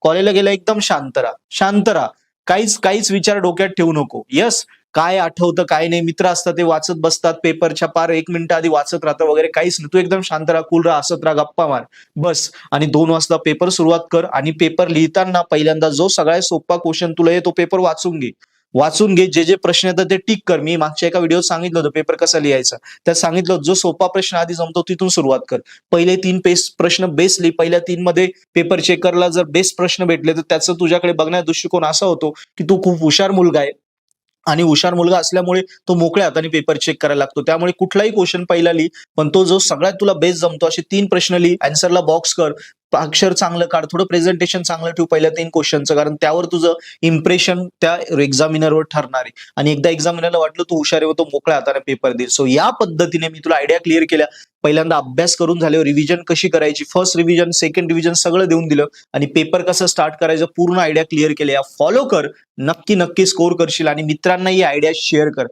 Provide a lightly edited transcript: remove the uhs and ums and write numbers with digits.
कॉलेजला गेला एकदम शांत राहा, शांत राहा. काहीच काहीच विचार डोक्यात ठेवू नको. यस, काय आठवतं काय नाही, मित्र असतात ते वाचत बसतात, पेपरच्या पार 1 मिनिट आधी वाचत राहतं वगैरे, काहीच नाही. तू एकदम शांत राहा, कूल राहा, हसत राहा, गप्पा मार बस. आणि 2 वाजता पेपर सुरुवात कर. आणि पेपर लिहिताना पहिल्यांदा जो सगळ्यात सोपा क्वेश्चन तुला आहे तो पेपर वाचून घे. वाचून घे, जे जे प्रश्न येतात ते टिक कर. मी मागच्या एका व्हिडिओत सांगितलं होतं पेपर कसा लिहायचा, त्यात सांगितलं होतं, जो सोपा प्रश्न आधी जमतो तिथून सुरुवात कर. पहिले 3 प्रश्न बेस लिही. पहिल्या 3 मध्ये पेपर चेकरला जर बेस्ट प्रश्न भेटले तर त्याचं तुझ्याकडे बघण्याचा दृष्टिकोन असा होतो की तू खूप हुशार मुलगा आहे. आणि हुशार मुलगा असल्यामुळे तो मोकळ्या हाताने पेपर चेक करायला लागतो. त्यामुळे कुठलाही क्वेश्चन पहिला लिही, पण तो जो सगळ्यात तुला बेस्ट जमतो असे 3 प्रश्न लिही. आन्सरला बॉक्स कर. अक्षर चांगलं काढ, थोडं प्रेझेंटेशन चांगलं ठेव पहिल्या 3 क्वेश्चनचं, कारण त्यावर तुझं इम्प्रेशन त्या एक्झामिनरवर ठरणार आहे. आणि एकदा एक्झामिनरला वाटलं तू हुशार आहे, तो मोकळ्या हाताने पेपर देईल. सो या पद्धतीने मी तुला आयडिया क्लिअर केल्या. पहिल्यांदा अभ्यास करून झाल्यावर रिव्हिजन कशी करायची, फर्स्ट रिव्हिजन, सेकंड रिव्हिजन सगळं देऊन दिलं. आणि पेपर कसं स्टार्ट करायचं पूर्ण आयडिया क्लिअर केल्या. फॉलो कर, नक्की नक्की स्कोर करशील. आणि मित्रांनाही आयडिया शेअर कर.